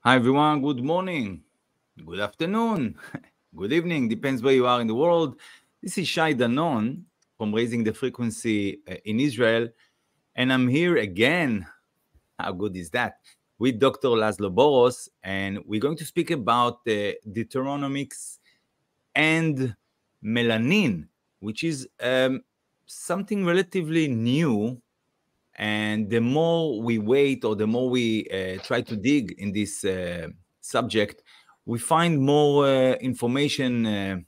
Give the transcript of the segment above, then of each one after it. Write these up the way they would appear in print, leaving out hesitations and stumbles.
Hi everyone, good morning, good afternoon, good evening, depends where you are in the world. This is Dנון from Raising the Frequency in Israel, and I'm here again, how good is that, with Dr. Laszlo Boros, and we're going to speak about deutenomics and Melanin, which is something relatively new. And the more we wait or the more we try to dig in this subject, we find more information,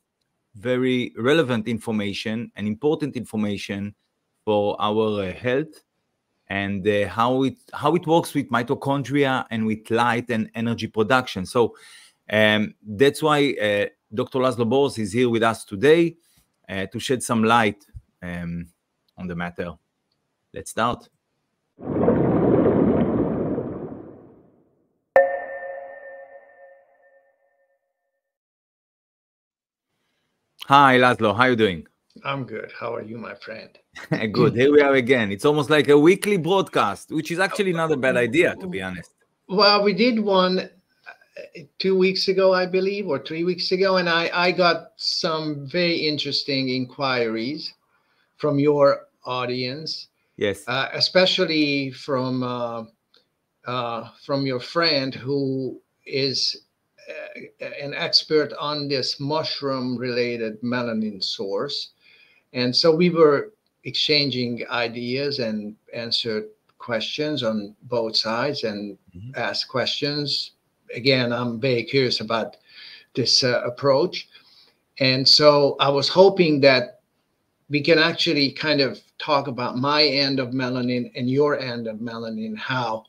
very relevant information and important information for our health and how it works with mitochondria and with light and energy production. So that's why Dr. Laszlo Boros is here with us today to shed some light on the matter. Let's start. Hi, Laszlo. How are you doing? I'm good. How are you, my friend? Good. Here we are again. It's almost like a weekly broadcast, which is actually not a bad idea, to be honest. Well, we did one 2 weeks ago, I believe, or 3 weeks ago, and I got some very interesting inquiries from your audience. Yes. Especially from your friend who is an expert on this mushroom-related melanin source. And so we were exchanging ideas and answered questions on both sides and asked questions. Again, I'm very curious about this approach. And so I was hoping that we can actually kind of talk about my end of melanin and your end of melanin, how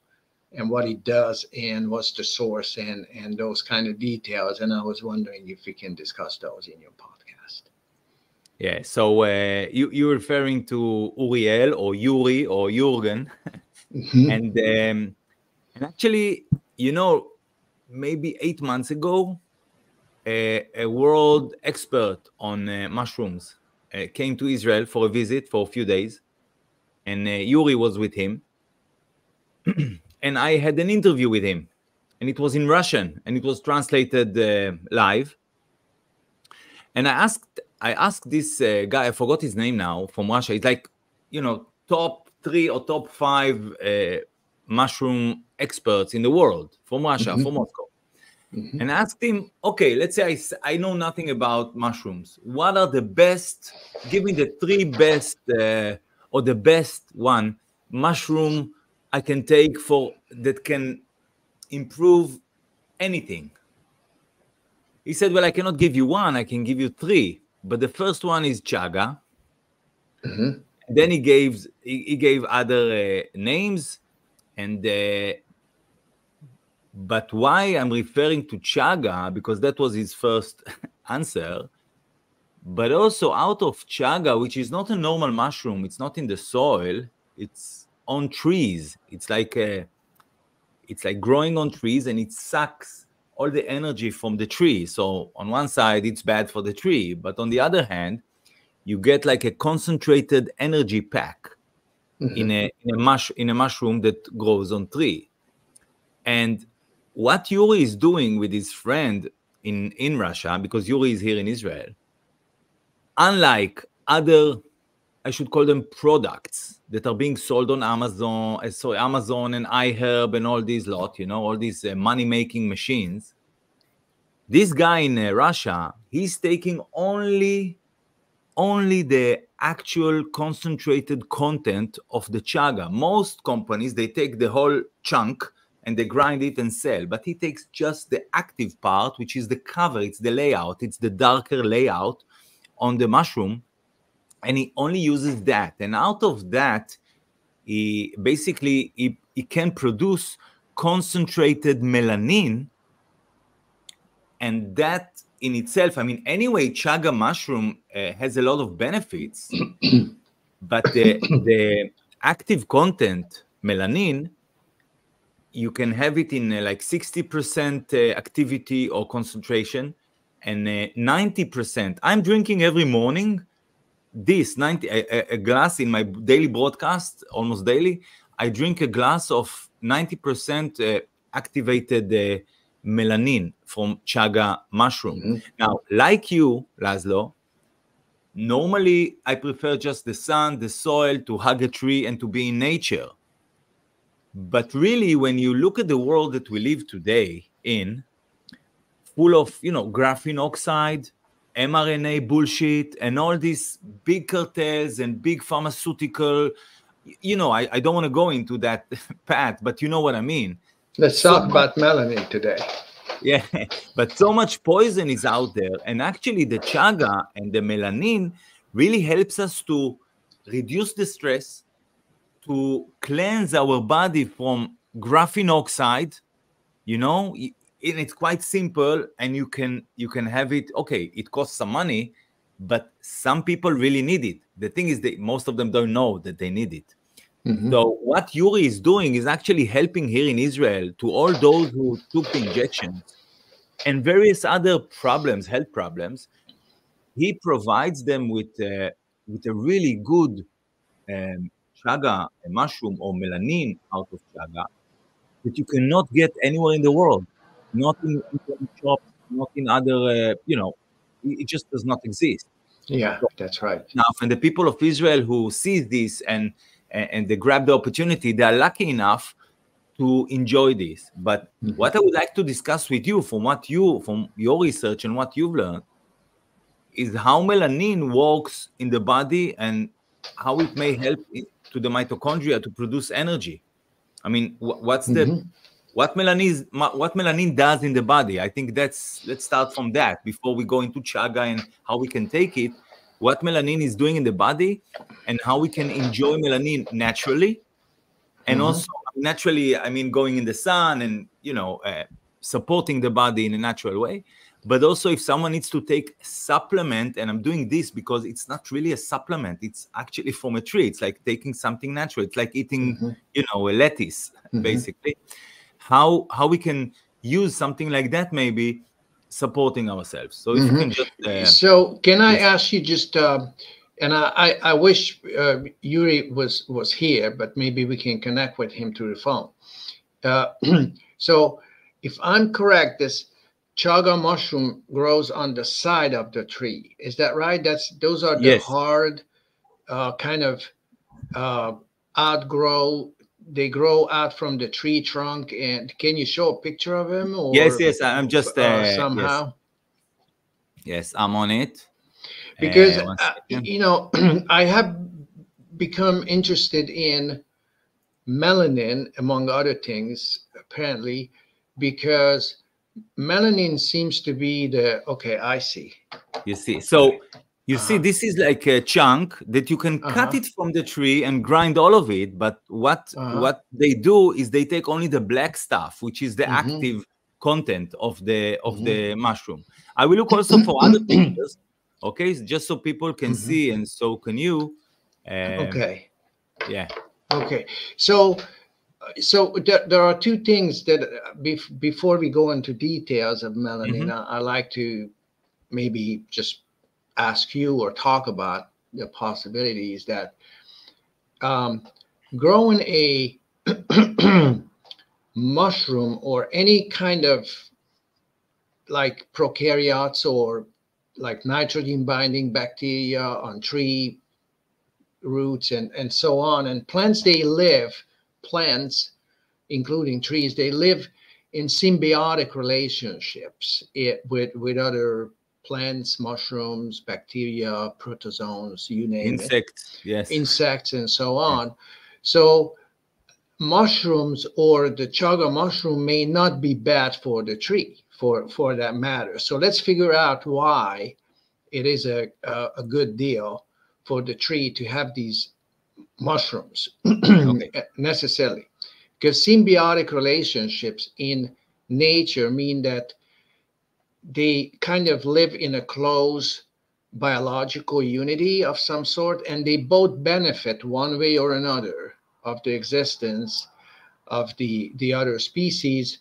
and what it does and what's the source and those kind of details. And I was wondering if we can discuss those in your podcast. Yeah, so you're referring to Uriel or Yuri or Jürgen. And actually, you know, maybe 8 months ago, a world expert on mushrooms came to Israel for a visit for a few days. And Yuri was with him. And I had an interview with him. And it was in Russian. And it was translated live. And I asked this guy, I forgot his name now, from Russia. He's like, you know, top 3 or top 5 mushroom experts in the world from Russia, from Moscow. And I asked him, okay, let's say I know nothing about mushrooms. What are the best, give me the 3 best or the best one mushroom I can take that can improve anything. He said, well, I cannot give you 1, I can give you 3. But the first one is chaga. Then he gave other names. But why I'm referring to chaga, because that was his first answer. But also out of chaga, which is not a normal mushroom, it's not in the soil, it's on trees. It's like growing on trees, and it sucks all the energy from the tree. So on one side, it's bad for the tree, but on the other hand, you get like a concentrated energy pack in a mushroom that grows on tree. And what Yuri is doing with his friend in Russia, because Yuri is here in Israel, unlike other, I should call them products that are being sold on Amazon and iHerb and all these lot, you know, all these money-making machines. This guy in Russia, he's taking only the actual concentrated content of the chaga. Most companies, they take the whole chunk and they grind it and sell, but he takes just the active part, which is the cover, it's the layout, it's the darker layout on the mushroom. And he only uses that. And out of that, he can produce concentrated melanin. And that in itself, I mean, anyway, chaga mushroom has a lot of benefits. But the active content, melanin, you can have it in like 60% activity or concentration and 90%. I'm drinking every morning a glass in my daily broadcast, almost daily. I drink a glass of 90% activated melanin from chaga mushroom. Now, like you, Laszlo, normally I prefer just the sun, the soil, to hug a tree and to be in nature. But really, when you look at the world that we live today in, full of, graphene oxide, mRNA bullshit, and all these big cartels and big pharmaceutical, I don't want to go into that path, but you know what I mean. Let's talk about melanin today. Yeah, but so much poison is out there. And actually the chaga and the melanin really helps us to reduce the stress, to cleanse our body from graphene oxide, and it's quite simple, and you can have it. Okay, it costs some money, but some people really need it. The thing is that most of them don't know that they need it. So what Yuri is doing is actually helping here in Israel to all those who took the injections and various other problems, health problems. He provides them with a really good chaga, a mushroom or melanin out of chaga that you cannot get anywhere in the world, not in shops, not in other, it just does not exist. Yeah, that's right. Now, and the people of Israel who see this and they grab the opportunity, they are lucky enough to enjoy this. But what I would like to discuss with you from your research and what you've learned is how melanin works in the body and how it may help to the mitochondria to produce energy. I mean, what melanin does in the body? I think let's start from that before we go into chaga and how we can take it. What melanin is doing in the body and how we can enjoy melanin naturally. And also naturally, I mean, going in the sun and, supporting the body in a natural way. But also if someone needs to take supplement, and I'm doing this because it's not really a supplement, it's actually from a tree. It's like taking something natural. It's like eating, a lettuce, basically. How we can use something like that, maybe supporting ourselves. So if you can just... so can I ask you just, and I wish Yuri was here, but maybe we can connect with him through the phone. So if I'm correct, this chaga mushroom grows on the side of the tree. Is that right? Those are the hard kind of outgrow. They grow out from the tree trunk. And can you show a picture of him? Or, yes. I'm just somehow. Yes, I'm on it. Because I have become interested in melanin, among other things, apparently, because melanin seems to be I see. You see, so you see, this is like a chunk that you can cut it from the tree and grind all of it. But what they do is they take only the black stuff, which is the active content of the mushroom. I will look also for other pictures, okay, just so people can see, and so can you. Okay. Yeah. Okay. So there are two things that before we go into details of melanin, I like to maybe just ask you or talk about the possibilities that growing a mushroom or any kind of like prokaryotes or like nitrogen binding bacteria on tree roots and so on, and plants including trees, they live in symbiotic relationships with other plants, mushrooms, bacteria, protozoans, you name it. Insects and so on. So mushrooms or the chaga mushroom may not be bad for the tree for that matter. So let's figure out why it is a good deal for the tree to have these mushrooms necessarily. Because symbiotic relationships in nature mean that they kind of live in a close biological unity of some sort, and they both benefit one way or another of the existence of the other species,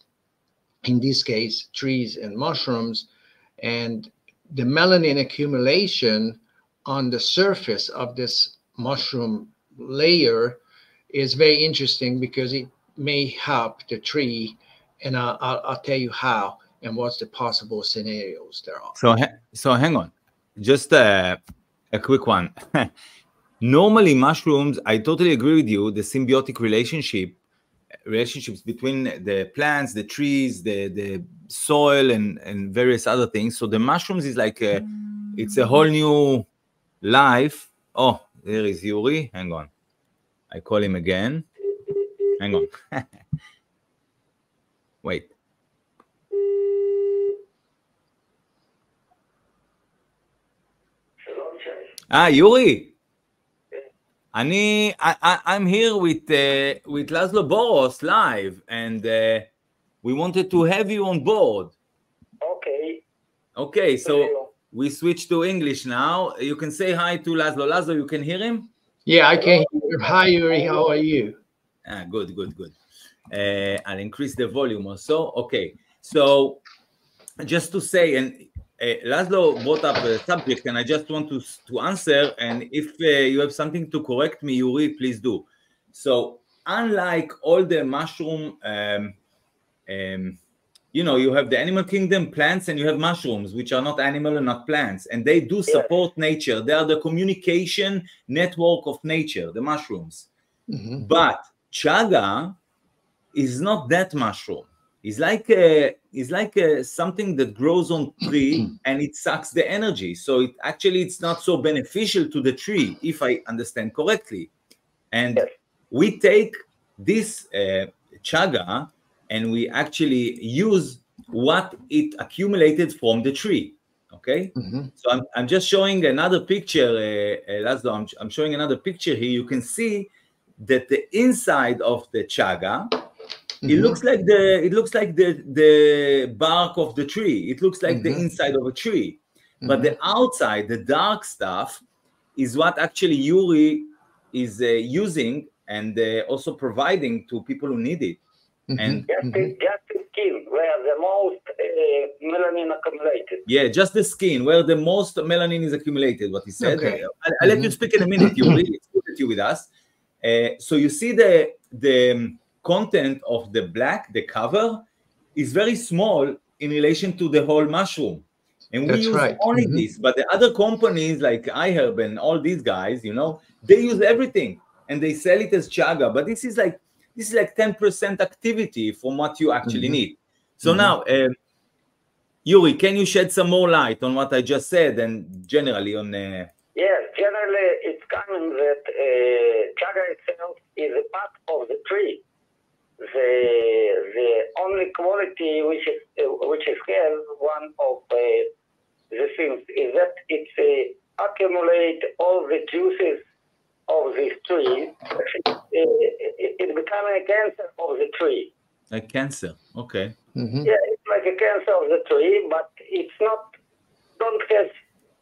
in this case, trees and mushrooms. And the melanin accumulation on the surface of this mushroom layer is very interesting because it may help the tree and I'll tell you how and what's the possible scenarios there are. So hang on, just a quick one. Normally mushrooms, I totally agree with you, the symbiotic relationships between the plants, the trees, the soil, and various other things. So the mushrooms is like it's a whole new life. Oh, there is Yuri. Hang on, I call him again. Hang on. Wait. Yuri. I'm here with Laszlo Boros live, and we wanted to have you on board. Okay, so we switch to English now. You can say hi to Laszlo. Laszlo, you can hear him? Yeah, I can hear. Hi, Yuri. How are you? Good. I'll increase the volume also. Okay, so just to say, and Laszlo brought up a subject, and I just want to answer, and if you have something to correct me, Yuri, please do. So unlike all the mushroom, you have the animal kingdom, plants, and you have mushrooms, which are not animal and not plants, and they do support nature. They are the communication network of nature, the mushrooms. Mm-hmm. But chaga is not that mushroom. It's like something that grows on tree and it sucks the energy. So it's not so beneficial to the tree, if I understand correctly. And we take this chaga and we actually use what it accumulated from the tree. Okay. Mm-hmm. So I'm just showing another picture, Laszlo. I'm showing another picture here. You can see that the inside of the chaga, it looks like the bark of the tree. It looks like the inside of a tree. But the outside, the dark stuff, is what actually Yuri is using and also providing to people who need it. And just the skin where the most melanin accumulated. Yeah, just the skin where the most melanin is accumulated, what he said. Okay. I'll let you speak in a minute, Yuri. It's good that you're with us. So you see the content of the black, the cover, is very small in relation to the whole mushroom. And we use only this, but the other companies like iHerb and all these guys, they use everything and they sell it as chaga. But this is like 10% activity from what you actually need. So now, Yuri, can you shed some more light on what I just said and generally on... Yes, generally it's common that chaga itself is a part of the tree. The only quality which is has one of the things is that it accumulate all the juices of this tree. It becomes a cancer of the tree. A cancer, okay. Yeah, it's like a cancer of the tree, but it's don't have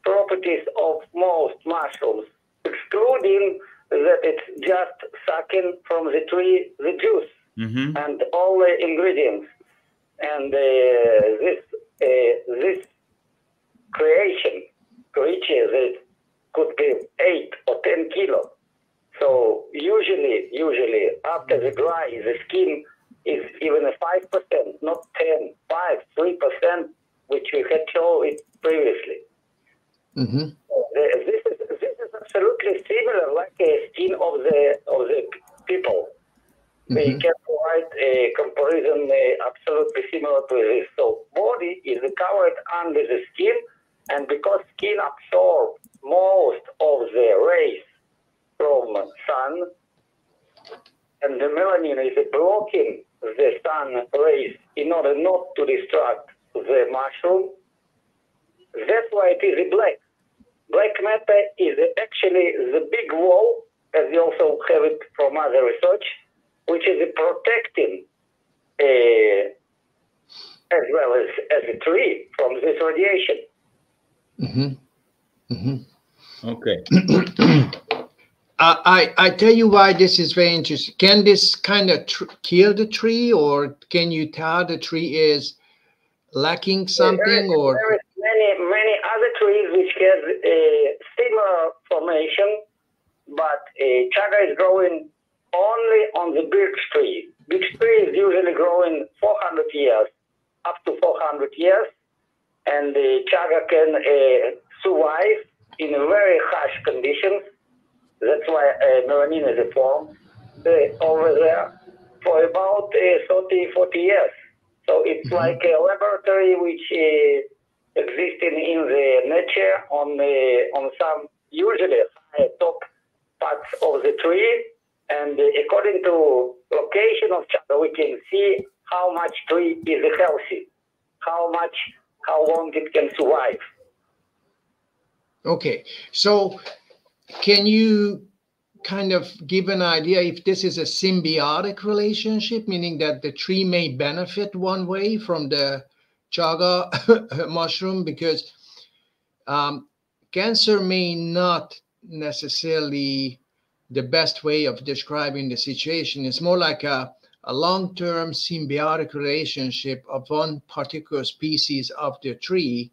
properties of most mushrooms, excluding that it's just sucking from the tree the juice. And all the ingredients, and this creature that could give 8 or 10 kilos. So usually after the dry, the skin is even a 5%, not 10, 5, 3%, which we had shown it previously. This is absolutely similar, like a skin of the people. We can provide a comparison absolutely similar to this. So body is covered under the skin, and because skin absorbs most of the rays from sun, and the melanin is blocking the sun rays in order not to distract the mushroom, that's why it is black. Black matter is actually the big wall, as you also have it from other research, which is protecting as well as a tree from this radiation. Okay. I tell you why this is very interesting. Can this kind of kill the tree, or can you tell the tree is lacking something? There is many other trees which have a similar formation, but chaga is growing only on the birch tree. big trees usually grow in 400 years, up to 400 years, and the chaga can survive in very harsh conditions. That's why Melanin is formed over there for about 30, 40 years. So it's like a laboratory which exists in the nature on some usually high top parts of the tree. And according to location of chaga, we can see how much tree is healthy, how long it can survive. Okay, so can you kind of give an idea if this is a symbiotic relationship, meaning that the tree may benefit one way from the chaga mushroom, because cancer may not necessarily the best way of describing the situation. It's more like a long-term symbiotic relationship of one particular species of the tree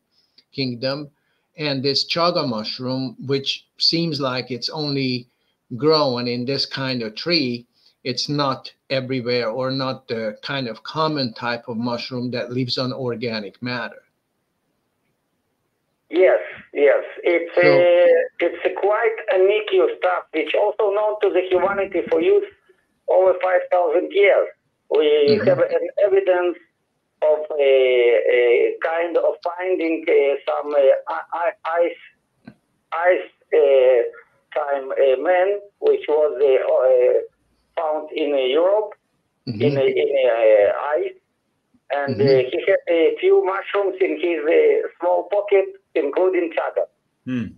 kingdom and this chaga mushroom, which seems like it's only grown in this kind of tree. It's not everywhere, or not the kind of common type of mushroom that lives on organic matter. Yes. It's a quite unique stuff, which also known to the humanity for use over 5,000 years. We have an evidence of a kind of finding some ice time man, which was found in Europe in ice, and he had a few mushrooms in his small pocket, including chaga.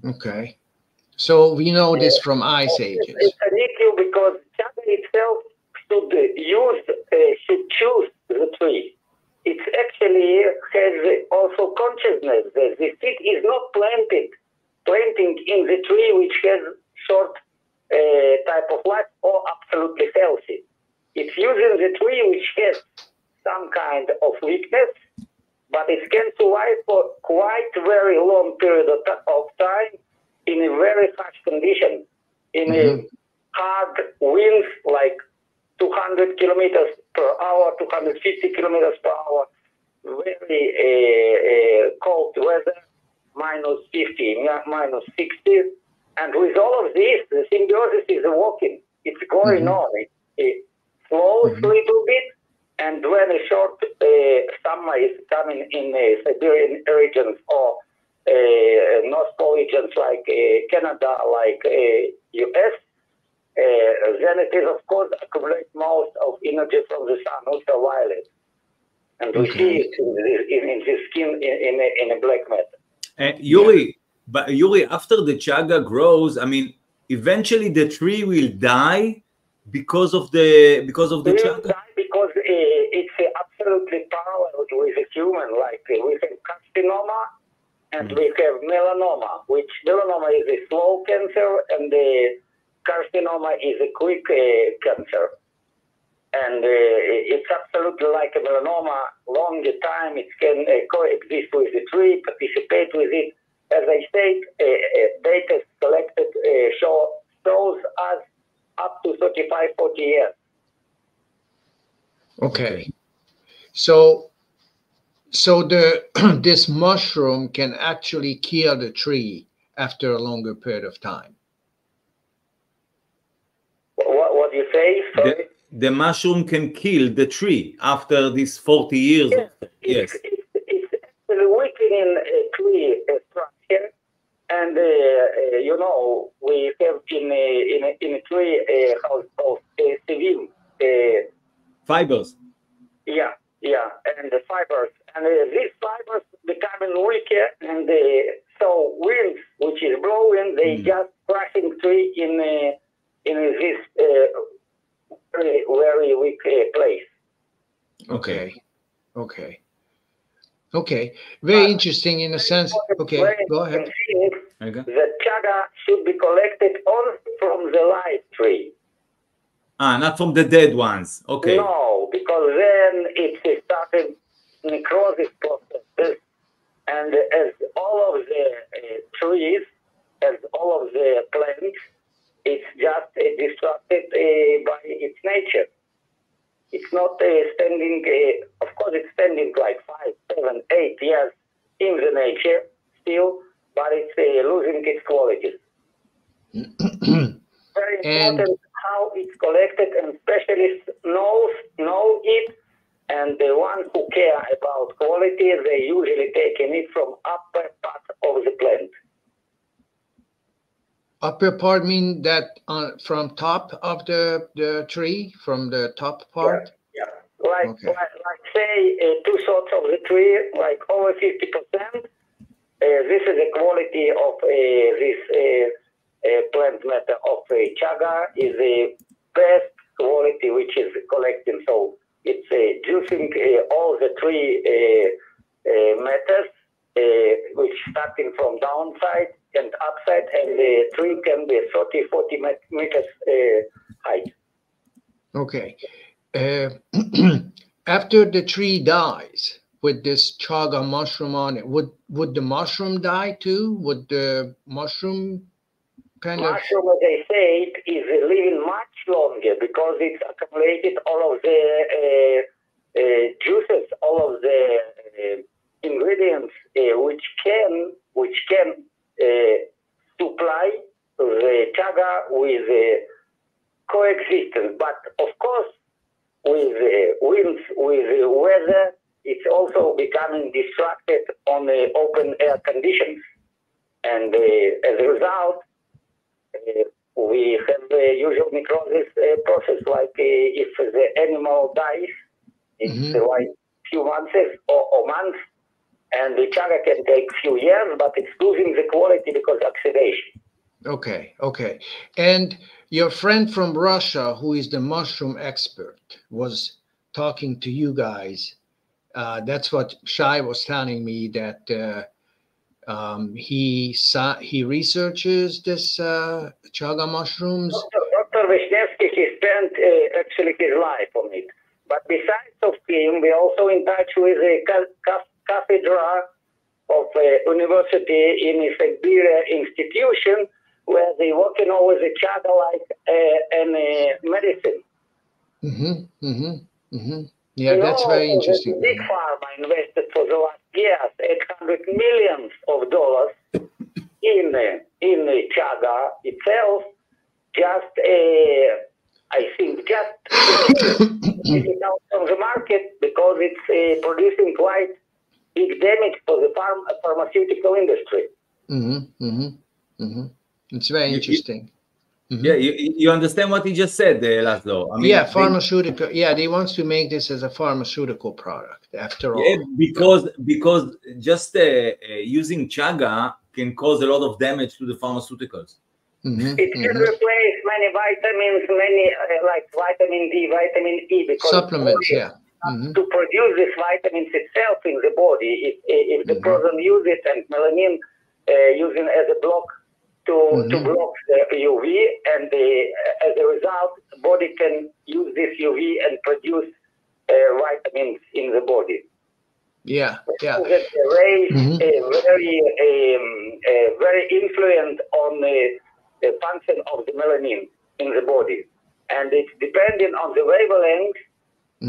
Okay, so we know this from ice ages. It's unique because chaga itself should choose the tree. It actually has also consciousness. The seed is not planting in the tree which has short type of life or absolutely healthy. It's using the tree which has some kind of weakness, but it can survive for quite very long period of time in a very harsh condition, in a hard winds like 200 kilometers per hour, 250 kilometers per hour, very cold weather, minus 50, minus 60. And with all of this, the symbiosis is working. It's going on. It slows a little bit, and when a short summer is coming in Siberian regions or North Pole regions like Canada, like US, then it is, of course, accumulate most of energy from the sun, ultraviolet. And we see it in the skin in a black matter. Yuri, after the chaga grows, I mean, eventually the tree will die because of the chaga? Die because it's absolutely parallel with a human. Like we have carcinoma and we have melanoma, which melanoma is a slow cancer and the carcinoma is a quick cancer. And it's absolutely like a melanoma. Long time it can coexist with the tree, participate with it. As I said, data collected shows us up to 35, 40 years. Okay. So this mushroom can actually kill the tree after a longer period of time. What do you say? Sorry? The mushroom can kill the tree after these 40 years. Yes. It's actually weakening a tree structure. And, we have in a tree house of sevim. Fibers. Yeah, and the fibers. And these fibers becoming weaker, and so winds, which is blowing, they just crashing tree in this very weak place. Okay. Very interesting in a sense. Okay, go ahead. The chaga should be collected only from the live tree. Not from the dead ones. Okay. No, because then it started necrosis processes, and as all of the trees, as all of the plants, it's just disrupted by its nature. It's not standing, of course it's standing like 5, 7, 8 years in the nature still, but it's losing its qualities. Very important how it's collected, and specialists know it, and the ones who care about quality, they usually taking it from upper part of the plant. Upper part mean that from top of the tree, from the top part? Yeah. Like say 2 sorts of the tree, like over 50%. This is the quality of this plant matter of chaga, is the best quality which is collecting. So it's juicing all the tree matters, which starting from downside and upside, and the tree can be 30-40 meters height. Okay. After the tree dies with this chaga mushroom on it, would the mushroom die too? Would the mushroom mushroom, as I said, is living much longer because it's accumulated all of the juices, all of the ingredients which can supply the chaga with coexistence. But of course, with winds, with weather, it's also becoming distracted on the open air conditions, and as a result, we have the usual necrosis process. Like if the animal dies, it's like few months or months, and the chaga can take few years, but it's losing the quality because of oxidation. Okay. And your friend from Russia, who is the mushroom expert, was talking to you guys. That's what Shai was telling me, that he researches this chaga mushrooms. Dr. Vishnevsky, he spent actually his life on it. But besides of him, we're also in touch with a cathedra of a university in a Siberia institution, where they working over the chaga like medicine. Yeah, that's very interesting. Big pharma invested for the last years $800 million in the chaga itself. Just I think take it out from the market because it's producing quite big damage for the pharmaceutical industry. It's very interesting. Yeah, you understand what he just said, Laszlo? I mean, yeah, pharmaceutical. They want to make this as a pharmaceutical product. After all, because just using chaga can cause a lot of damage to the pharmaceuticals. It can replace many vitamins, like vitamin D, vitamin E, because supplements. To produce these vitamins itself in the body, if the person use it, and melanin using as a block to block the UV, and as a result, the body can use this UV and produce vitamins in the body. That very influent on the function of the melanin in the body, and it's depending on the wavelength.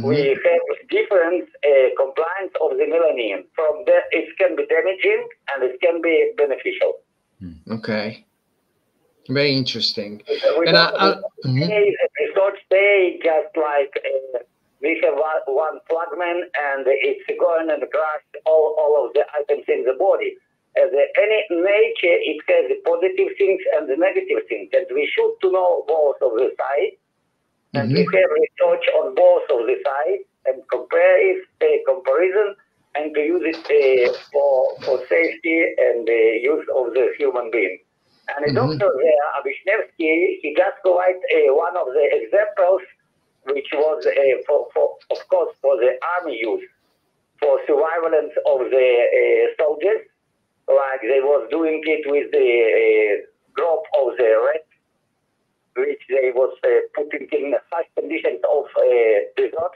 We have different compliance of the melanin. From that, it can be damaging and it can be beneficial. Okay, very interesting. And research day, just like we have one fragment, and it's going and crush all of the items in the body. As any nature, it has the positive things and the negative things, and we should to know both of the sides. And we have research on both of the sides and comparison, and to use it for safety and the use of the human being. And the doctor there, Vishnevsky, he just provided one of the examples, which was of course for the army use, for surveillance of the soldiers, like they was doing it with the group of the red, which they was putting in harsh conditions of desert,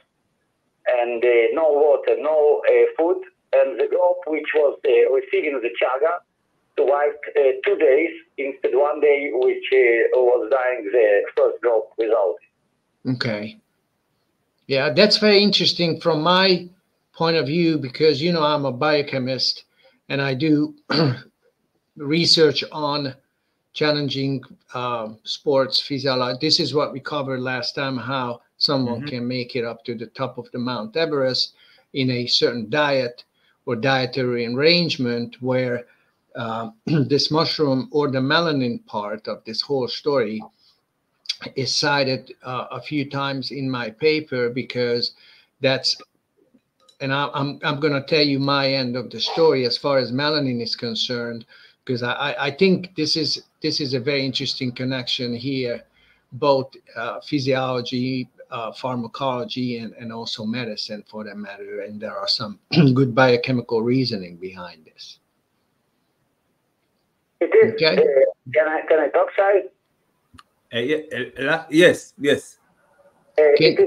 and no water, no food, and the group which was receiving the chaga survived 2 days instead of 1 day, which was dying the first group without it. Okay. Yeah, that's very interesting from my point of view, because, you know, I'm a biochemist and I do research on challenging sports physiology. This is what we covered last time, how someone can make it up to the top of the Mount Everest in a certain diet or dietary arrangement, where this mushroom or the melanin part of this whole story is cited a few times in my paper, because that's, and I'm going to tell you my end of the story as far as melanin is concerned, because I think this is a very interesting connection here, both physiology, pharmacology, and also medicine for that matter. And there are some good biochemical reasoning behind this. It is. Okay. Can I talk, Shai? Yes.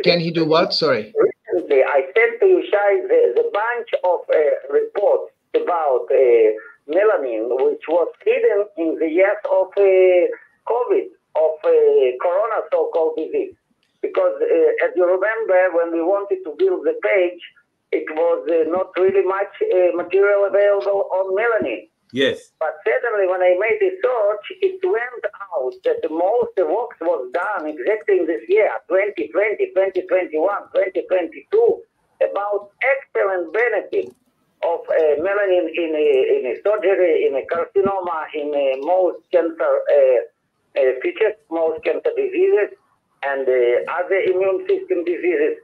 Can he do what? Sorry. Recently, I sent to you, Shai, the bunch of reports about melanin, which was hidden in the years of COVID, of corona so-called disease. Because as you remember, when we wanted to build the page, it was not really much material available on melanin. Yes. But suddenly when I made the search, it went out that the most work was done exactly in this year, 2020, 2021, 2022, about excellent benefits of melanin in a surgery, in a carcinoma, in most cancer features, most cancer diseases, and other immune system diseases.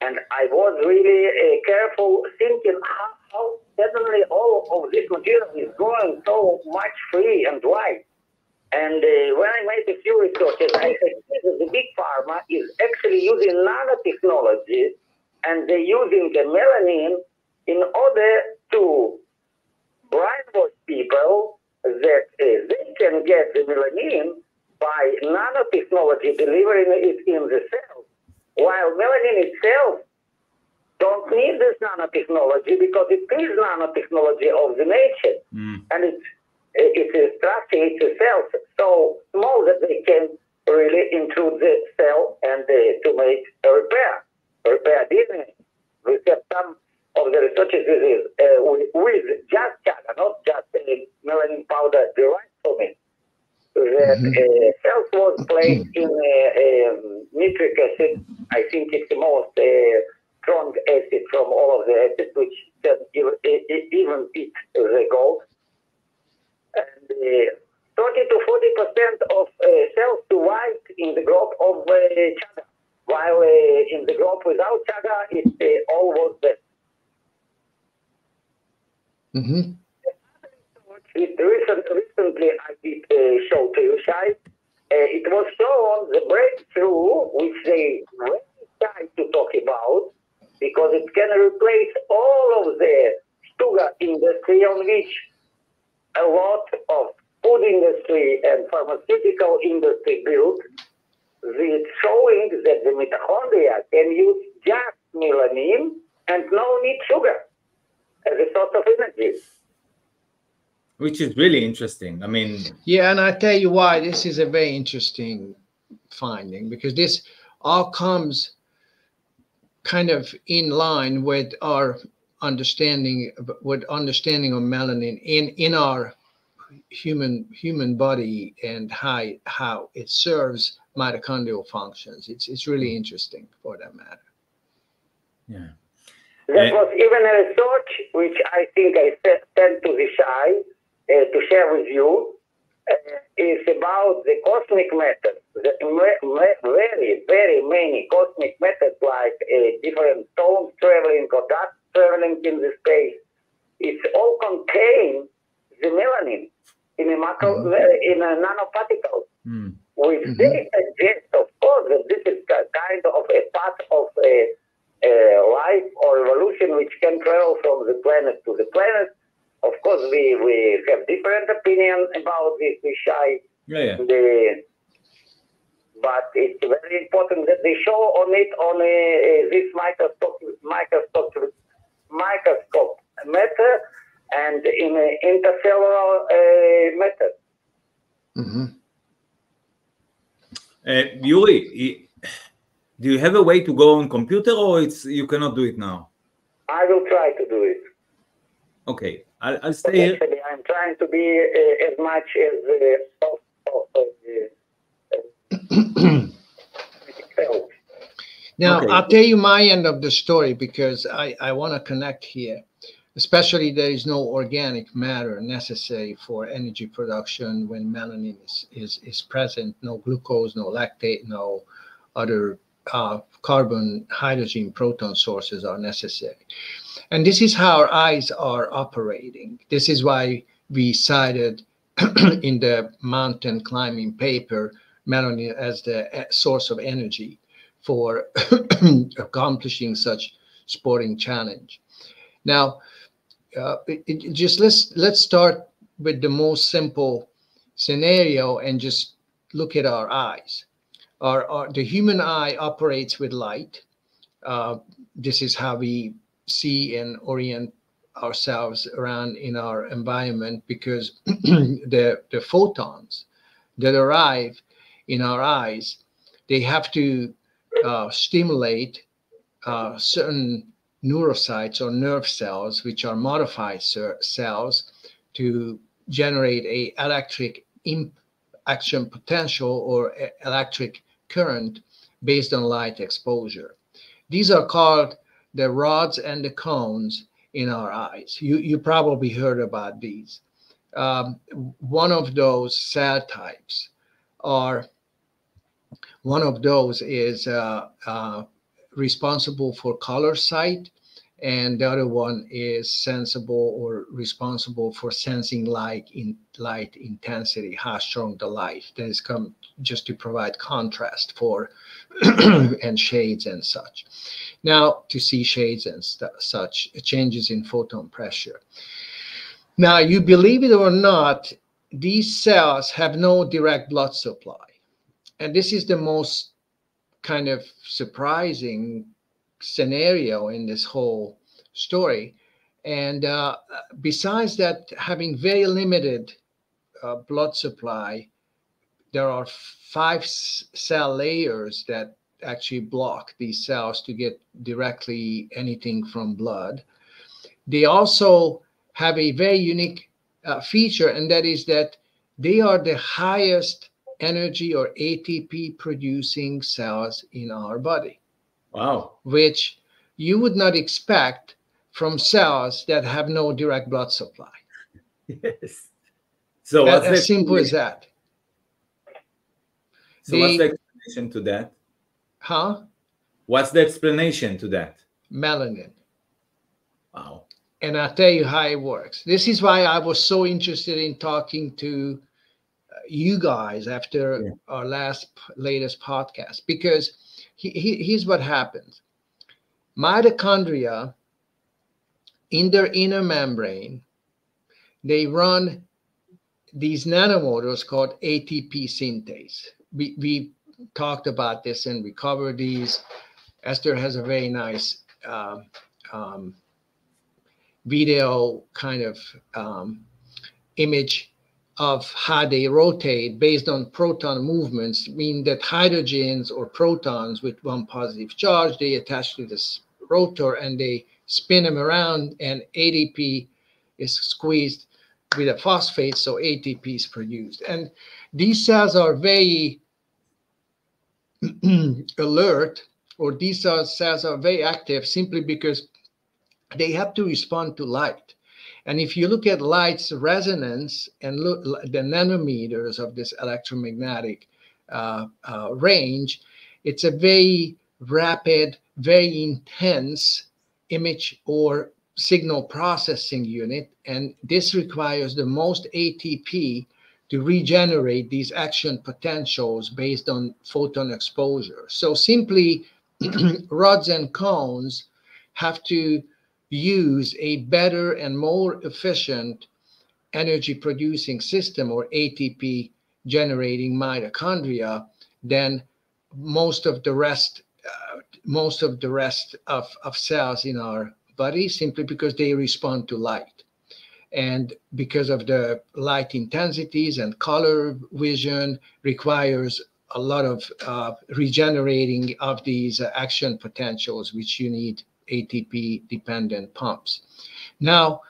And I was really careful, thinking how suddenly all of this material is going so much free and wide. And when I made a few researches, I said that the big pharma is actually using nanotechnology, and they're using the melanin in order to brainwash people that they can get the melanin by nanotechnology, delivering it in the cells, while melanin itself don't need this nanotechnology, because it is nanotechnology of the nature, and it's a structure, it's a cell so small that they can really intrude the cell and to make a repair DNA. We have some of the researches with just chaga, not just melanin powder derived from it. That cells was placed in nitric acid. I think it's the most strong acid from all of the acids, which can even beat the gold. And 30 to 40% of cells survived in the group of chaga, while in the group without chaga, it all was dead. Recently, I did show to you, Shai. It was shown the breakthrough, which they really tried to talk about, because it can replace all of the sugar industry on which a lot of food industry and pharmaceutical industry built. It's showing that the mitochondria can use just melanin and no need sugar as a source of energy. Which is really interesting. I mean... Yeah, and I tell you why this is a very interesting finding, because this all comes kind of in line with our understanding of melanin in our human body and how it serves mitochondrial functions. It's really interesting for that matter. Yeah. That was even a research which I think I sent to the Shai to share with you. Is about the cosmic methods, the very, very many cosmic methods, like different stones traveling or dust traveling in the space. It's all contained the melanin in a nanoparticle, which they suggest, of course, that this is kind of a part of a life or evolution which can travel from the planet to the planet. Of course, we have different opinion about this, Shai. Yeah. But it's very important that they show on it on this microscope method and in an intercellular method. Yuri, Do you have a way to go on computer, or you cannot do it now? I will try to do it. Okay, I'll stay here. Actually, I'm trying to be as much as Now, Okay. I'll tell you my end of the story because I want to connect here. Especially there is no organic matter necessary for energy production when melanin is present. No glucose, no lactate, no other carbon, hydrogen, proton sources are necessary. And this is how our eyes are operating. This is why we cited in the mountain climbing paper melanin as the source of energy for accomplishing such sporting challenge. Now, let's start with the most simple scenario and just look at our eyes. The human eye operates with light. This is how we see and orient ourselves around in our environment, because the photons that arrive in our eyes, they have to stimulate certain neurocytes or nerve cells, which are modified cells, to generate a electric action potential or electric current based on light exposure. These are called the rods and the cones in our eyes. You probably heard about these. One of those cell types is responsible for color sight, and the other one is sensible or responsible for sensing light intensity, how strong the light that is come just to provide contrast for and shades and such. Now, to see shades and such changes in photon pressure. Now, you believe it or not, these cells have no direct blood supply, and this is the most kind of surprising scenario in this whole story. And besides that, having very limited blood supply, there are 5 cell layers that actually block these cells to get directly anything from blood. They also have a very unique feature, and that is that they are the highest energy or ATP producing cells in our body. Wow. Which you would not expect from cells that have no direct blood supply. Yes. So what's as simple as that. So what's the explanation to that? Huh? What's the explanation to that? Melanin. Wow. And I'll tell you how it works. This is why I was so interested in talking to you guys after our latest podcast, because here's what happens. Mitochondria, in their inner membrane, they run these nanomotors called ATP synthase. We talked about this and we covered these. Esther has a very nice video kind of image of how they rotate based on proton movements, mean that hydrogens or protons with one positive charge, they attach to this rotor and they spin them around, and ADP is squeezed with a phosphate, so ATP is produced. And these cells are very alert, or these cells are very active simply because they have to respond to light. And if you look at light's resonance and look the nanometers of this electromagnetic range, it's a very rapid, very intense image or signal processing unit. And this requires the most ATP to regenerate these action potentials based on photon exposure. So simply, rods and cones have to use a better and more efficient energy producing system or ATP generating mitochondria than most of the rest of cells in our body, simply because they respond to light. And because of the light intensities and color vision requires a lot of regenerating of these action potentials, which you need ATP-dependent pumps. Now,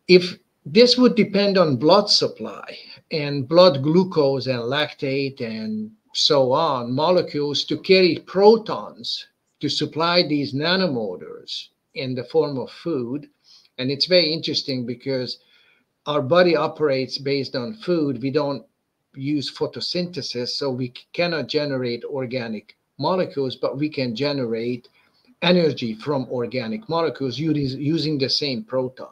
if this would depend on blood supply and blood glucose and lactate and so on, molecules to carry protons to supply these nanomotors in the form of food. And it's very interesting because our body operates based on food. We don't use photosynthesis, so we cannot generate organic molecules, but we can generate energy from organic molecules using the same proton.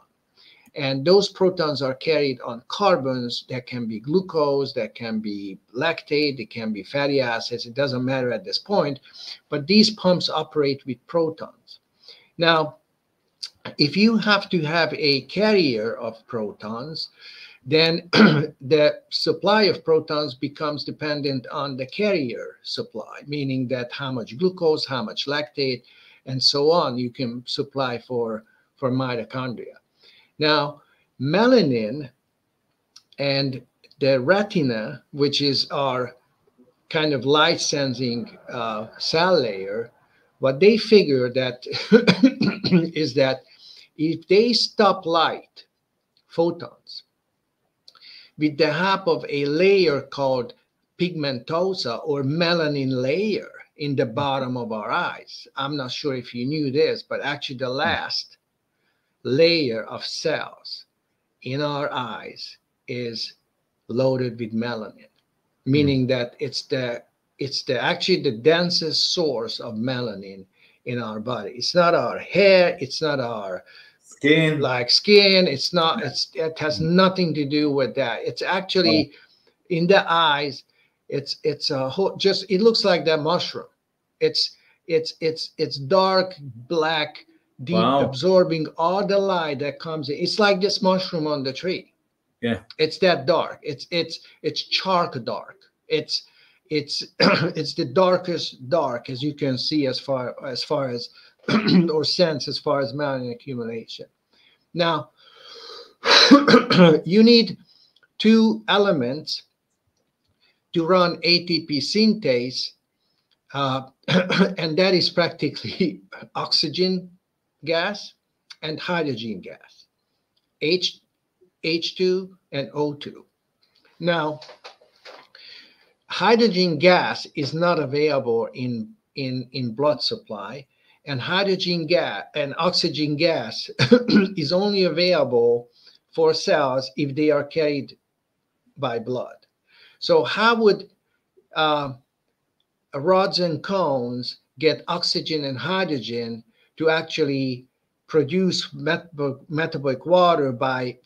And those protons are carried on carbons that can be glucose, that can be lactate, it can be fatty acids. It doesn't matter at this point, but these pumps operate with protons. Now, if you have to have a carrier of protons, then the supply of protons becomes dependent on the carrier supply, meaning that how much glucose, how much lactate, and so on you can supply for mitochondria. Now, melanin and the retina, which is our kind of light-sensing cell layer, what they figure that is that if they stop light, photons, with the help of a layer called pigmentosa or melanin layer in the bottom of our eyes. I'm not sure if you knew this, but actually the last layer of cells in our eyes is loaded with melanin, meaning that it's actually the densest source of melanin in our body. It's not our hair, it's not our skin, it's not, it has nothing to do with that. It's actually in the eyes, it's a whole, just, it looks like that mushroom. It's dark black, deep, absorbing all the light that comes in. It's like this mushroom on the tree. Yeah, it's that dark. It's chark dark. It's the darkest dark as you can see as far as or sense as far as melanin accumulation. Now, you need two elements to run ATP synthase, and that is practically oxygen gas and hydrogen gas, H2 and O2. Now, hydrogen gas is not available in blood supply, and hydrogen gas and oxygen gas is only available for cells if they are carried by blood. So how would rods and cones get oxygen and hydrogen to actually produce metabolic water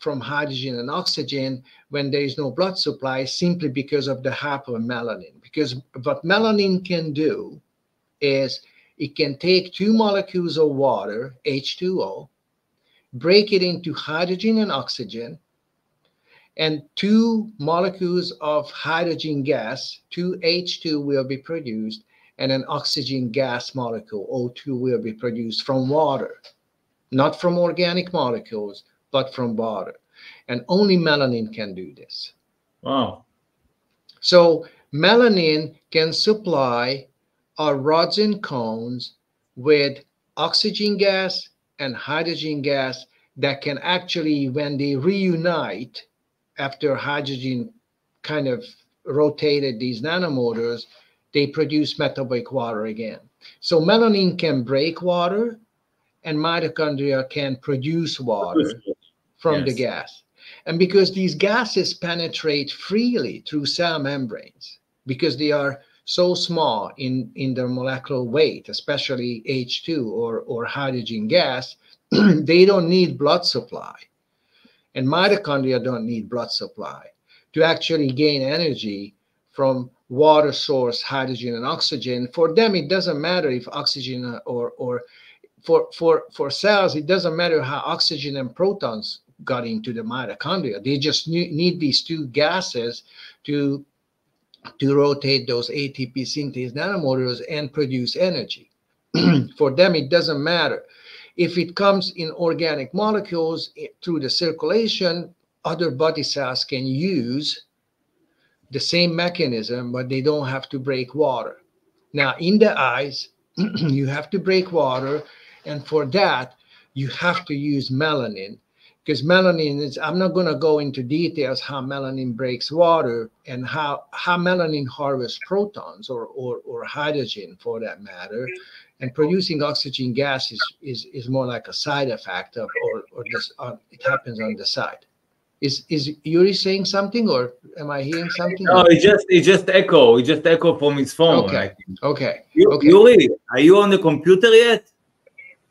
from hydrogen and oxygen when there is no blood supply, simply because of the help of melanin? Because what melanin can do is it can take two molecules of water, H2O, break it into hydrogen and oxygen, and two molecules of hydrogen gas, 2H2 will be produced, and an oxygen gas molecule, O2, will be produced from water. Not from organic molecules, but from water. And only melanin can do this. Wow. So melanin can supply our rods and cones with oxygen gas and hydrogen gas that can actually, when they reunite after hydrogen kind of rotated these nanomotors, they produce metabolic water again. So melanin can break water, and mitochondria can produce water from the gas. And because these gases penetrate freely through cell membranes, because they are so small in their molecular weight, especially H2 or hydrogen gas, they don't need blood supply. And mitochondria don't need blood supply to actually gain energy from water source, hydrogen and oxygen. For them, it doesn't matter if oxygen or for cells, it doesn't matter how oxygen and protons got into the mitochondria. They just need these two gases to rotate those ATP synthase nanomotors and produce energy. For them, it doesn't matter. If it comes in organic molecules through the circulation, other body cells can use the same mechanism, but they don't have to break water. Now, in the eyes, you have to break water, and for that, you have to use melanin, because melanin is, I'm not going to go into details how melanin breaks water and how melanin harvests protons or hydrogen for that matter. And producing oxygen gas is more like a side effect of, or this, it happens on the side. Is Yuri saying something, or am I hearing something? No, it just echo. It just echo from his phone. Okay. Okay. Yuri, are you on the computer yet?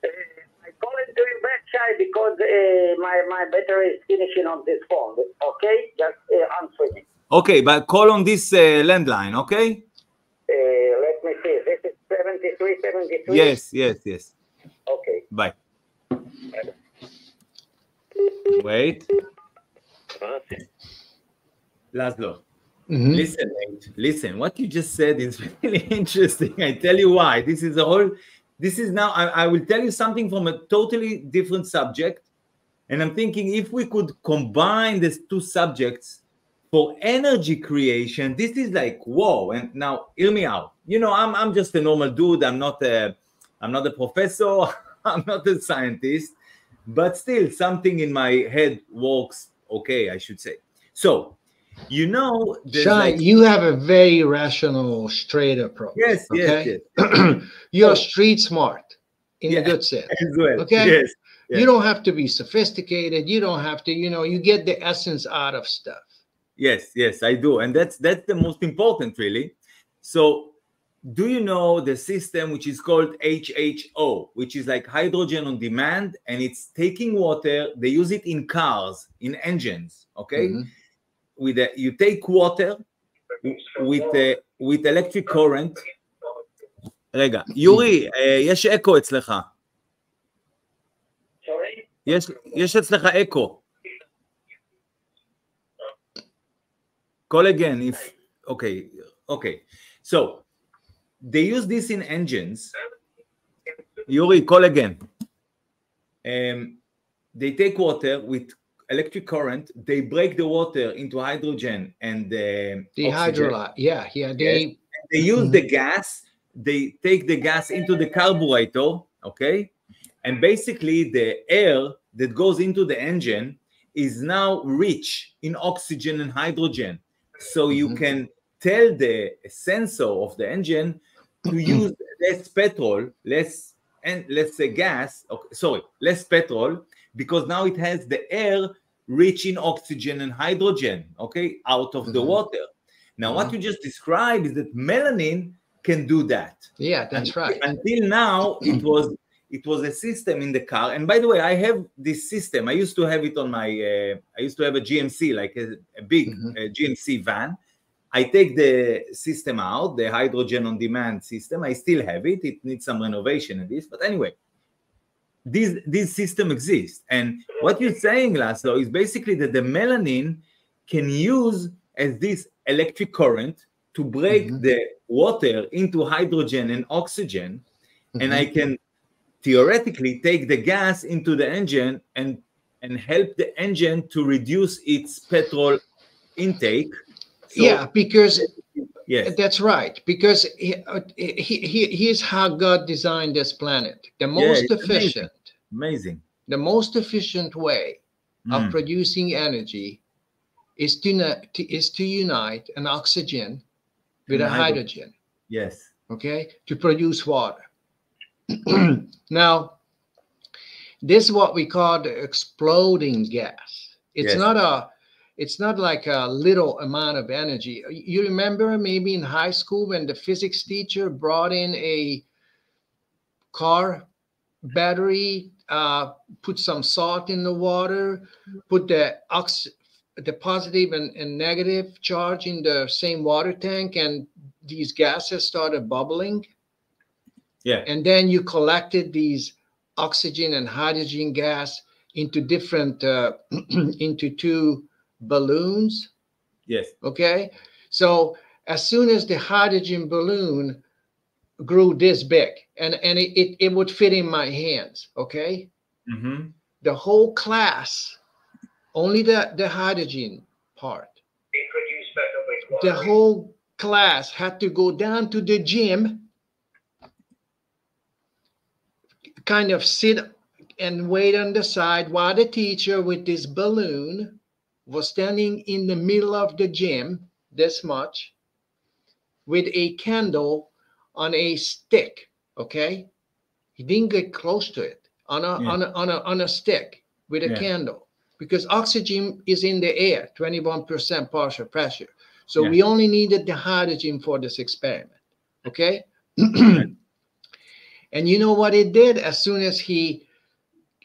I call it to you back, Shai, because my battery is finishing on this phone. Okay, just answer me. Okay, but call on this landline. Okay. Let me see. This is 7373. Yes. Okay. Bye. Wait. Laszlo, listen, mate. Listen, what you just said is really interesting. I tell you why. This is now, I will tell you something from a totally different subject. And I'm thinking if we could combine these two subjects for energy creation, this is like, whoa. And now hear me out. You know, I'm just a normal dude. I'm not a professor. I'm not a scientist, but still something in my head works. Okay, I should say. So, you know, Shai, like, you have a very rational, straight approach. Yes, okay? Yes. You're street smart in a good sense. As well. Okay. Yes. You don't have to be sophisticated. You don't have to, you get the essence out of stuff. Yes, I do. And that's the most important, really. So, do you know the system which is called HHO, which is like hydrogen on demand, and it's taking water. They use it in cars, in engines, okay? You take water with electric current. רגע, יורי, יש אקו אצלך. יש אצלך אקו. Call again if, okay. So, they use this in engines. Yuri, call again. They take water with electric current. They break the water into hydrogen and the hydrolyte. Yeah. They use the gas. They take the gas into the carburetor. Okay, and basically the air that goes into the engine is now rich in oxygen and hydrogen. So you can tell the sensor of the engine to use less petrol, less gas, less petrol, because now it has the air rich in oxygen and hydrogen, okay, out of the water. Now, what you just described is that melanin can do that. Yeah, that's right. Until now, it was a system in the car. And by the way, I have this system. I used to have it on my, I used to have a GMC, like a big GMC van. I take the system out, the hydrogen on demand system. I still have it. It needs some renovation and this. But anyway, this system exists. And what you're saying, Laszlo, is basically that the melanin can use as this electric current to break the water into hydrogen and oxygen. And I can theoretically take the gas into the engine and help the engine to reduce its petrol intake. So, because that's right. Because here's how God designed this planet. The most efficient, amazing. The most efficient way of producing energy is to unite an oxygen with a hydrogen. Yes. Okay, to produce water. Now, this is what we call the exploding gas. It's not like a little amount of energy. You remember maybe in high school when the physics teacher brought in a car battery, put some salt in the water, put the positive and negative charge in the same water tank, and these gases started bubbling. Yeah. And then you collected these oxygen and hydrogen gas into different, into two balloons. Yes. Okay. So as soon as the hydrogen balloon grew this big, and it would fit in my hands. Okay. The whole class, only the hydrogen part, the whole class had to go down to the gym, kind of sit and wait on the side while the teacher with this balloon was standing in the middle of the gym, this much, with a candle on a stick, okay? He didn't get close to it, on a stick with a candle, because oxygen is in the air, 21% partial pressure. So we only needed the hydrogen for this experiment, okay? And you know what it did? As soon as he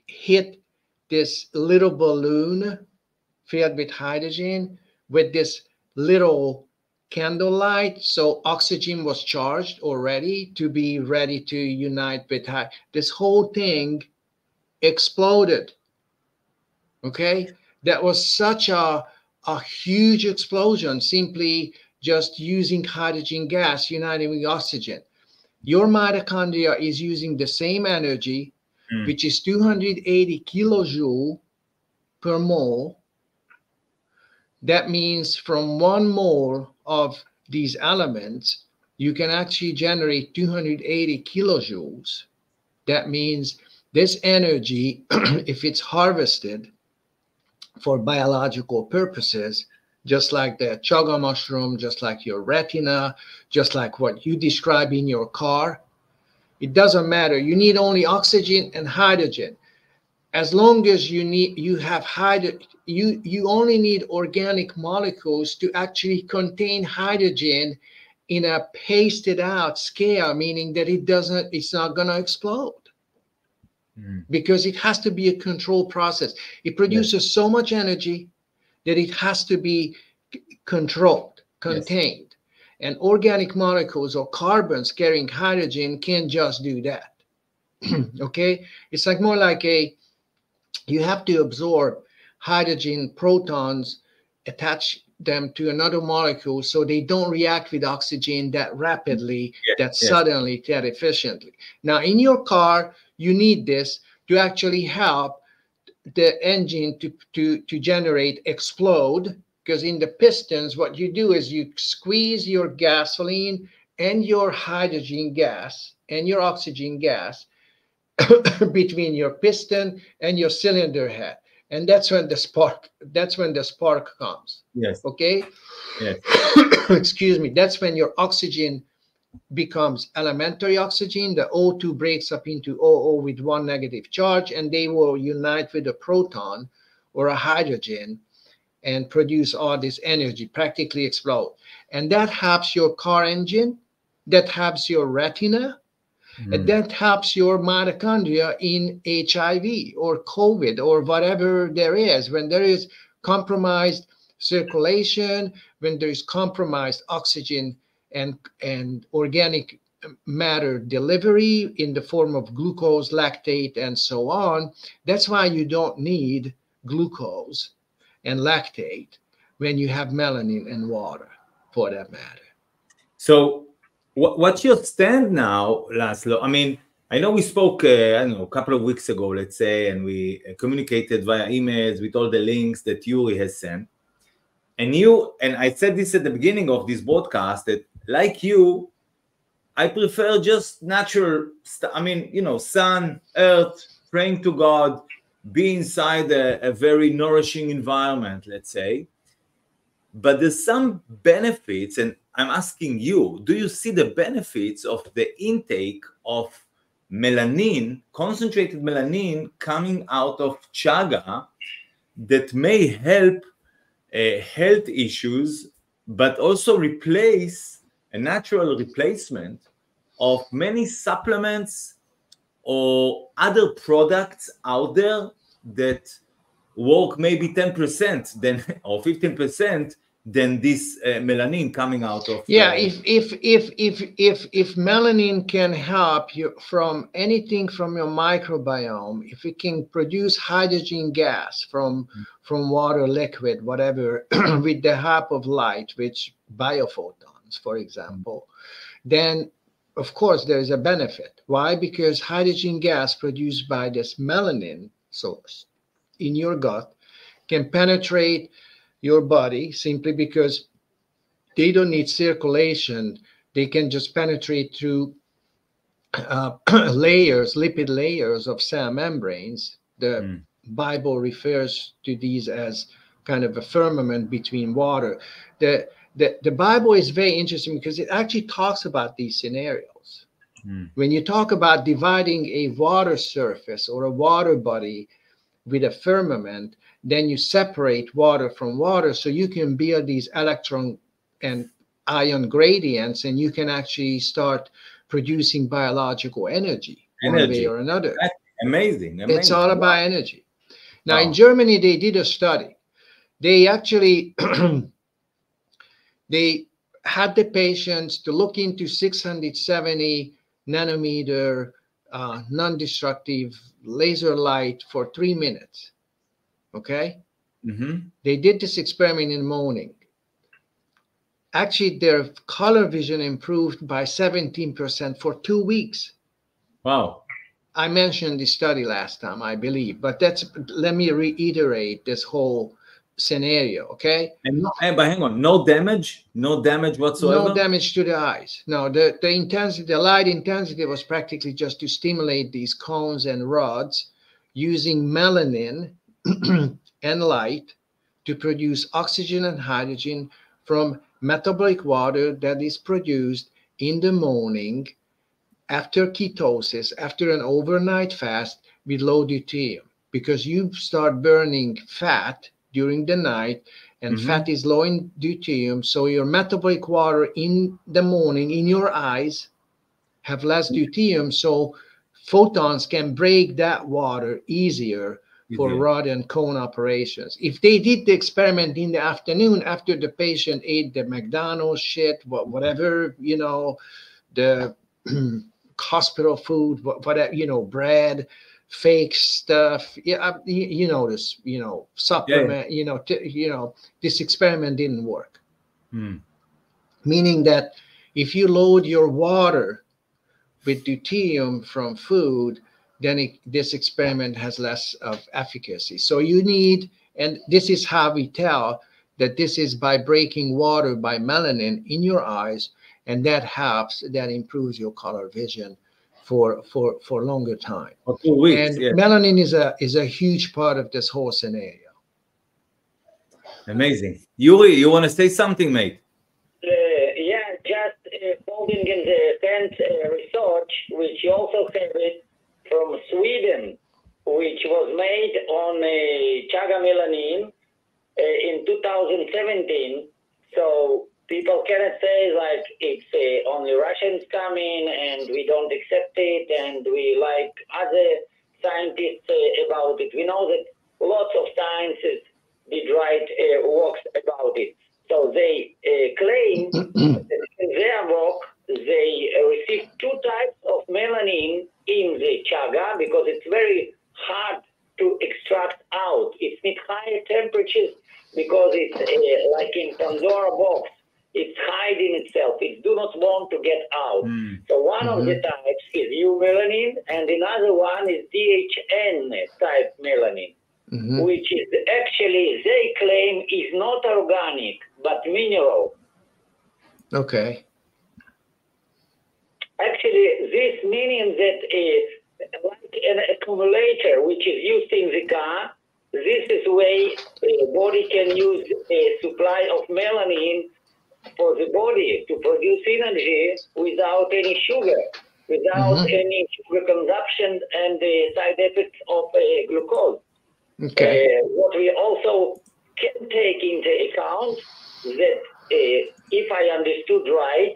hit this little balloon filled with hydrogen with this little candlelight, so oxygen was charged already to be ready to unite with this whole thing exploded. Okay, that was such a huge explosion, simply just using hydrogen gas uniting with oxygen. Your mitochondria is using the same energy, which is 280 kilojoule per mole. That means from 1 mole of these elements, you can actually generate 280 kilojoules. That means this energy, if it's harvested for biological purposes, just like the chaga mushroom, just like your retina, just like what you describe in your car, it doesn't matter. You need only oxygen and hydrogen. As long as you have hydrogen, you only need organic molecules to actually contain hydrogen in a pasted out scale, meaning that it's not going to explode. Because it has to be a controlled process. It produces so much energy that it has to be controlled, contained. And organic molecules or carbons carrying hydrogen can't just do that. Okay? It's like more like you have to absorb hydrogen protons, attach them to another molecule so they don't react with oxygen that rapidly, suddenly, that efficiently. Now, in your car, you need this to actually help the engine to generate, explode, because in the pistons, what you do is you squeeze your gasoline and your hydrogen gas and your oxygen gas between your piston and your cylinder head. And that's when the spark comes. Yes. Okay? Yes. Excuse me. That's when your oxygen becomes elementary oxygen. The O2 breaks up into OO with 1 negative charge, and they will unite with a proton or a hydrogen and produce all this energy, practically explode. And that helps your car engine, that helps your retina, and that helps your mitochondria in HIV or COVID or whatever there is. When there is compromised circulation, when there is compromised oxygen and organic matter delivery in the form of glucose, lactate, and so on, that's why you don't need glucose and lactate when you have melanin and water, for that matter. So what's your stand now, Laszlo? I mean, I know we spoke, I don't know, a couple of weeks ago, let's say, and we communicated via emails with all the links that Yuri has sent. And I said this at the beginning of this broadcast, that like you, I prefer just natural, sun, earth, praying to God, be inside a very nourishing environment, let's say. But there's some benefits, and I'm asking you, do you see the benefits of the intake of melanin, concentrated melanin coming out of chaga that may help health issues, but also replace a natural replacement of many supplements or other products out there that work maybe 10% then or 15% than this melanin coming out of if melanin can help you from anything from your microbiome, if it can produce hydrogen gas from water, liquid, whatever, with the help of light, which biophotons, for example, then of course there is a benefit. Why? Because hydrogen gas produced by this melanin source in your gut can penetrate your body simply because they don't need circulation. They can just penetrate through layers, lipid layers of cell membranes. The Bible refers to these as kind of a firmament between water. The Bible is very interesting because it actually talks about these scenarios. When you talk about dividing a water surface or a water body with a firmament, then you separate water from water, so you can build these electron and ion gradients, and you can actually start producing biological energy one way or another. That's amazing. It's all about energy. Now, in Germany, they did a study. They actually they had the patients to look into 670 nanometer non-destructive laser light for 3 minutes. Okay? They did this experiment in the morning. Actually, their color vision improved by 17% for 2 weeks. Wow. I mentioned this study last time, I believe, but let me reiterate this whole scenario, okay? But hang on, no damage whatsoever? No damage to the eyes. No, the intensity, the light intensity was practically just to stimulate these cones and rods using melanin and light to produce oxygen and hydrogen from metabolic water that is produced in the morning after ketosis, after an overnight fast with low deuterium, because you start burning fat during the night, and fat is low in deuterium, so your metabolic water in the morning in your eyes have less deuterium, so photons can break that water easier for rod and cone operations. If they did the experiment in the afternoon after the patient ate the McDonald's shit, whatever, you know, the hospital food, whatever, you know, bread, fake stuff, you know, this, you know, supplement, you know, this experiment didn't work. Meaning that if you load your water with deuterium from food, then this experiment has less of efficacy. So you need, and this is how we tell that this is by breaking water by melanin in your eyes, and that helps, that improves your color vision for longer time. For 2 weeks, and melanin is a huge part of this whole scenario. Amazing. Yuri, you want to say something, mate? Yeah, just following in the current research, which you also have it from Sweden, which was made on chaga melanin in 2017. So people cannot say like it's only Russians coming and we don't accept it and we like other scientists about it. We know that lots of scientists did write works about it. So they claim that in their work they received 2 types of melanin in the chaga because it's very hard to extract out. It needs higher temperatures because it's like in Pandora box. It's hiding itself. It do not want to get out. So one of the types is eumelanin, and another one is DHN type melanin, which is actually, they claim, is not organic, but mineral. Okay. Actually, this meaning that like an accumulator, which is used in the car, this is way body can use a supply of melanin for the body to produce energy without any sugar, without any sugar consumption and the side effects of glucose. Okay. What we also can take into account that if I understood right,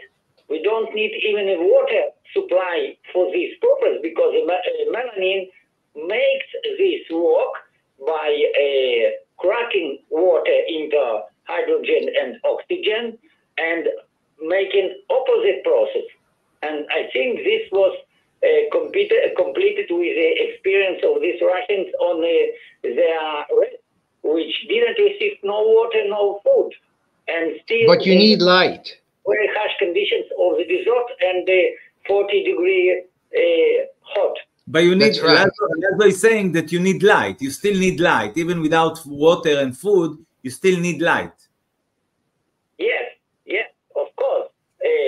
we don't need even a water supply for this purpose because melanin makes this work by cracking water into hydrogen and oxygen and making opposite process. And I think this was completed with the experience of these Russians on their rest, which didn't receive no water, no food. And still, but you need light. Very harsh conditions of the desert and 40-degree hot. But you need, right. Laszlo is saying that you need light. You still need light. Even without water and food, you still need light. Yes, yes. of course.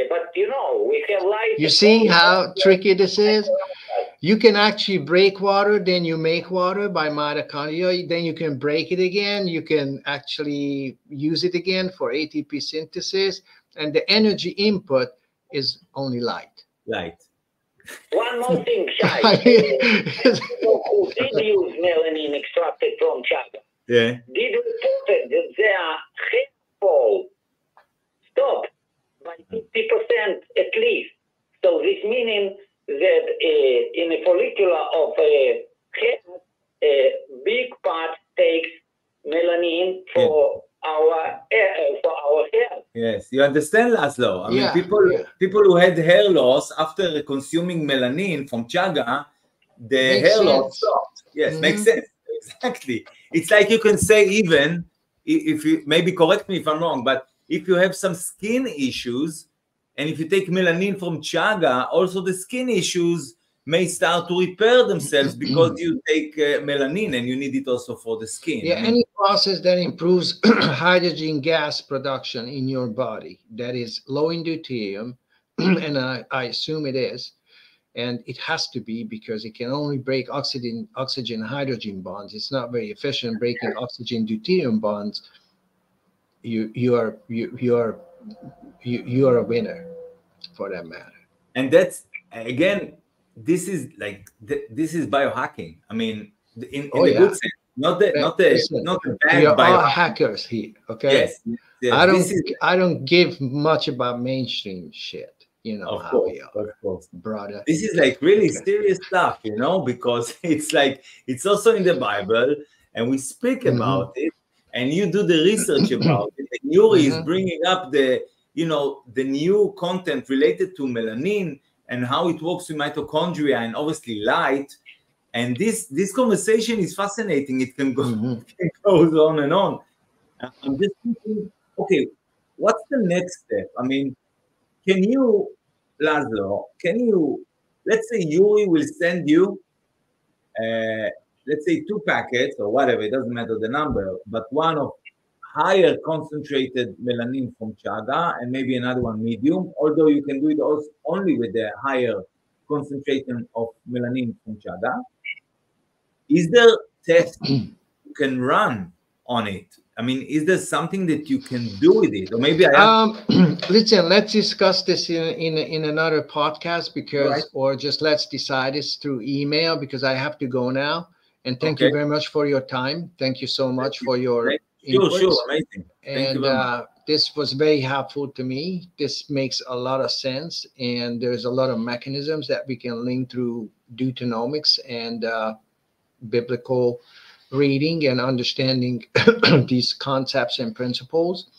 But you know, we have light. You see how tricky this is? You can actually break water, then you make water by mitochondria, then you can break it again. You can actually use it again for ATP synthesis, and the energy input is only light. Light. One more thing, Shai. Who did use melanin extracted from chaga? Yeah. Did report that their hair fall stopped by 50% at least. So this meaning that in a follicular of a hair, a big part takes melanin for our hair. Yes, you understand, Laszlo. I mean, people who had hair loss after consuming melanin from chaga, the hair loss stopped. Yes, makes sense. Exactly. It's like you can say, even if you maybe correct me if I'm wrong, but if you have some skin issues, and if you take melanin from chaga, also the skin issues may start to repair themselves because you take melanin and you need it also for the skin. Yeah, any process that improves hydrogen gas production in your body that is low in deuterium, and I assume it is, and it has to be because it can only break oxygen hydrogen bonds. It's not very efficient breaking oxygen deuterium bonds. You are a winner for that matter. And that's again, this is like this is biohacking. I mean, in a good sense, not the bad we are all biohacking. hackers here. Okay. Yes. I don't give much about mainstream shit. You know how we are, of course, brother. This is like really serious stuff, you know, because it's like it's also in the Bible, and we speak about it, and you do the research about it. And Yuri is bringing up the new content related to melanin and how it works with mitochondria and obviously light. And this conversation is fascinating. It can go it goes on and on. I'm just thinking, okay, what's the next step? I mean, can you, Laszlo, let's say Yuri will send you, let's say 2 packets or whatever, it doesn't matter the number, but one of higher concentrated melanin from chaga and maybe another one medium, although you can do it also only with the higher concentration of melanin from chaga. Is there tests you can run on it? I mean, is there something that you can do with it? Or maybe listen, let's discuss this in another podcast or just let's decide this through email because I have to go now. And thank you very much for your time. Thank you so much for your inputs. Sure, amazing. Thank you very much. This was very helpful to me. This makes a lot of sense. And there's a lot of mechanisms that we can link through deutenomics and biblical reading and understanding these concepts and principles.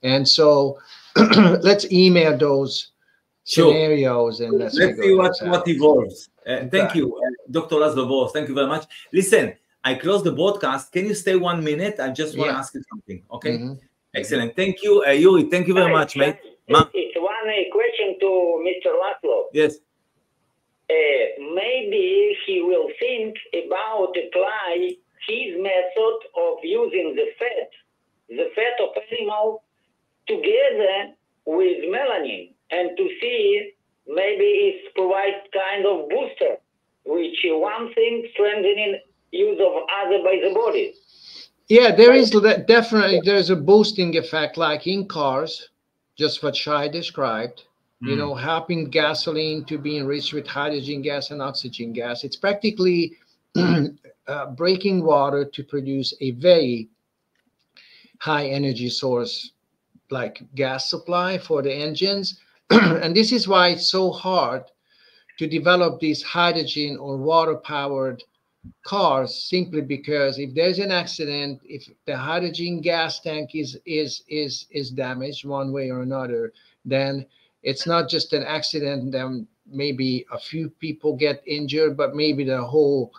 And so let's email those scenarios and let's see what evolves. Thank you, Dr. Laszlo Boros. Thank you very much. Listen, I close the broadcast. Can you stay 1 minute? I just want to ask you something. Okay. Excellent. Thank you, Yuri. Thank you very much, mate. It's one question to Mr. Laszlo. Yes. Maybe he will think about apply his method of using the fat of animal together with melanin, and to see maybe it provides kind of booster, which one thing strengthening use of other by the body. Yeah, there is definitely there's a boosting effect, like in cars, just what Shai described. You know, helping gasoline to be enriched with hydrogen gas and oxygen gas. It's practically breaking water to produce a very high energy source like gas supply for the engines. And this is why it's so hard to develop these hydrogen or water powered cars, simply because if there's an accident, if the hydrogen gas tank is damaged one way or another, then it's not just an accident, then maybe a few people get injured, but maybe the whole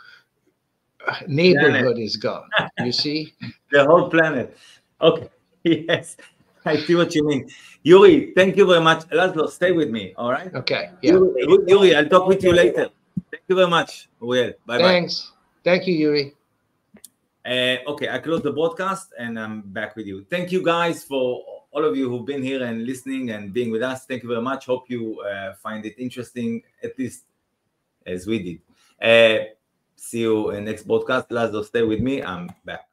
neighborhood is gone. You see? The whole planet. Okay. Yes. I see what you mean. Yuri, thank you very much. Laszlo, stay with me. All right? Okay. Yeah. Yuri, I'll talk with you later. Thank you very much. Well, bye-bye. Thanks. Thank you, Yuri. Okay, I close the broadcast and I'm back with you. Thank you guys for all of you who've been here and listening and being with us, thank you very much. Hope you find it interesting, at least as we did. See you in next podcast. Laszlo, stay with me. I'm back.